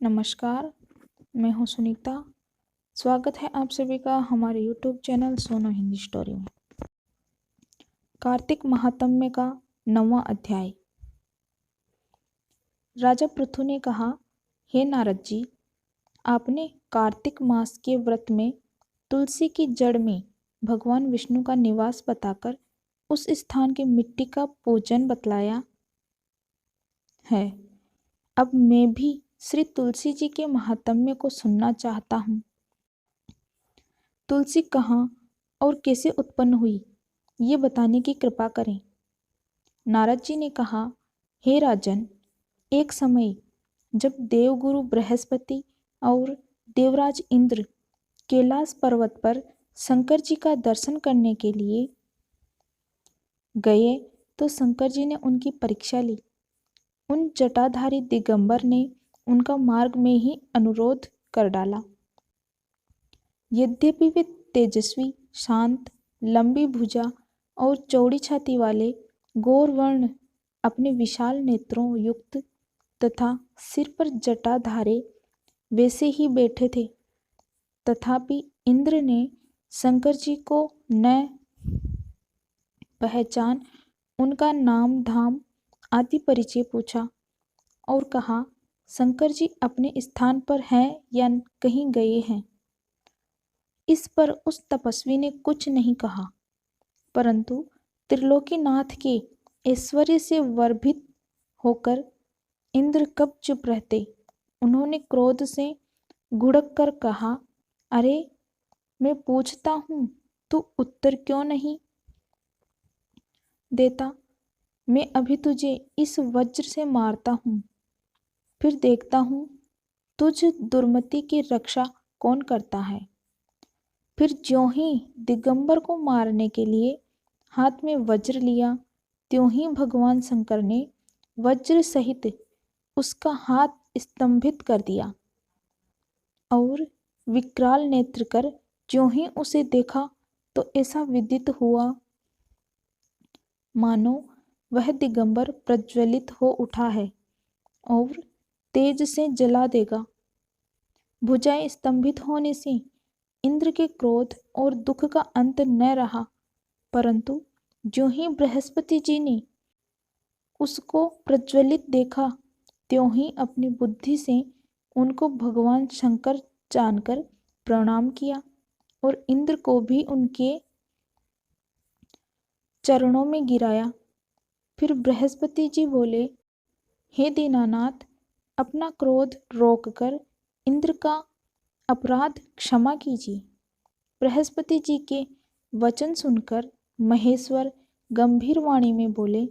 नमस्कार, मैं हूं सुनीता। स्वागत है आप सभी का हमारे YouTube चैनल सोनो हिंदी स्टोरी में। कार्तिक महात्म्य का 9वां अध्याय। राजा पृथु ने कहा, हे नारद जी, आपने कार्तिक मास के व्रत में तुलसी की जड़ में भगवान विष्णु का निवास बताकर उस स्थान की मिट्टी का पूजन बतलाया है। अब मैं भी श्री तुलसी जी के महात्म्य को सुनना चाहता हूँ। तुलसी कहाँ और कैसे उत्पन्न हुई, ये बताने की कृपा करें। नारद जी ने कहा, हे राजन, एक समय जब देवगुरु बृहस्पति और देवराज इंद्र कैलाश पर्वत पर शंकर जी का दर्शन करने के लिए गए तो शंकर जी ने उनकी परीक्षा ली। उन जटाधारी दिगंबर ने उनका मार्ग में ही अनुरोध कर डाला। यद्यपि वे तेजस्वी, शांत, लंबी भुजा और चौड़ी छाती वाले गौरवर्ण अपने विशाल नेत्रों युक्त तथा सिर पर जटाधारे वैसे ही बैठे थे, तथापि इंद्र ने शंकर जी को न पहचान उनका नाम धाम आदि परिचय पूछा और कहा, शंकर जी अपने स्थान पर हैं या कहीं गए हैं। इस पर उस तपस्वी ने कुछ नहीं कहा, परंतु त्रिलोकीनाथ के ऐश्वर्य से वर्भित होकर इंद्र कब चुप रहते। उन्होंने क्रोध से घुड़क कर कहा, अरे मैं पूछता हूँ, तू उत्तर क्यों नहीं देता? मैं अभी तुझे इस वज्र से मारता हूँ, फिर देखता हूँ तुझ दुर्मति की रक्षा कौन करता है। फिर ज्यों ही दिगंबर को मारने के लिए हाथ में वज्र लिया, त्यों ही भगवान शंकर ने वज्र सहित उसका हाथ स्तंभित कर दिया और विकराल नेत्र कर ज्यों ही उसे देखा तो ऐसा विदित हुआ मानो वह दिगंबर प्रज्वलित हो उठा है और तेज से जला देगा। भुजाएं स्तंभित होने से इंद्र के क्रोध और दुख का अंत न रहा, परंतु जो ही बृहस्पति जी ने उसको प्रज्वलित देखा, त्यों ही अपनी बुद्धि से उनको भगवान शंकर जानकर प्रणाम किया और इंद्र को भी उनके चरणों में गिराया। फिर बृहस्पति जी बोले, हे दीनानाथ, अपना क्रोध रोककर इंद्र का अपराध क्षमा कीजिए। बृहस्पति जी के वचन सुनकर महेश्वर गंभीर वाणी में बोले,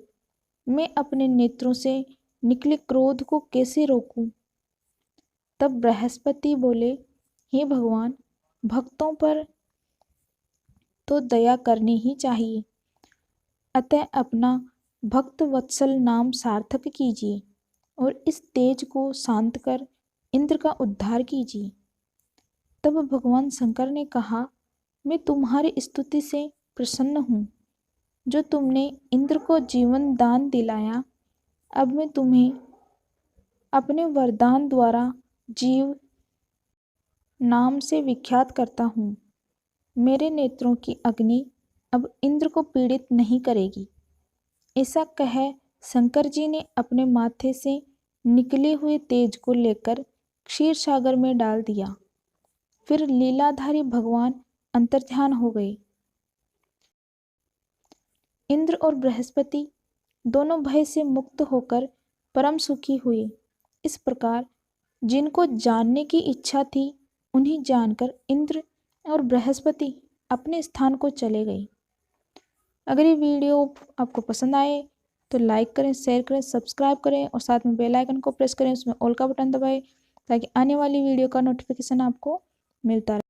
मैं अपने नेत्रों से निकले क्रोध को कैसे रोकूं? तब बृहस्पति बोले, हे भगवान, भक्तों पर तो दया करनी ही चाहिए, अतः अपना भक्त वत्सल नाम सार्थक कीजिए और इस तेज को शांत कर इंद्र का उद्धार कीजिए। तब भगवान शंकर ने कहा, मैं तुम्हारी स्तुति से प्रसन्न हूँ, जो तुमने इंद्र को जीवन दान दिलाया। अब मैं तुम्हें अपने वरदान द्वारा जीव नाम से विख्यात करता हूँ। मेरे नेत्रों की अग्नि अब इंद्र को पीड़ित नहीं करेगी। ऐसा कह शंकर जी ने अपने माथे से निकले हुए तेज को लेकर क्षीर सागर में डाल दिया। फिर लीलाधारी भगवान अंतर्ध्यान हो गए। इंद्र और बृहस्पति दोनों भय से मुक्त होकर परम सुखी हुए। इस प्रकार जिनको जानने की इच्छा थी, उन्हें जानकर इंद्र और बृहस्पति अपने स्थान को चले गए। अगर ये वीडियो आपको पसंद आए तो लाइक करें, शेयर करें, सब्सक्राइब करें और साथ में बेल आइकन को प्रेस करें, उसमें ऑल का बटन दबाएं ताकि आने वाली वीडियो का नोटिफिकेशन आपको मिलता रहे।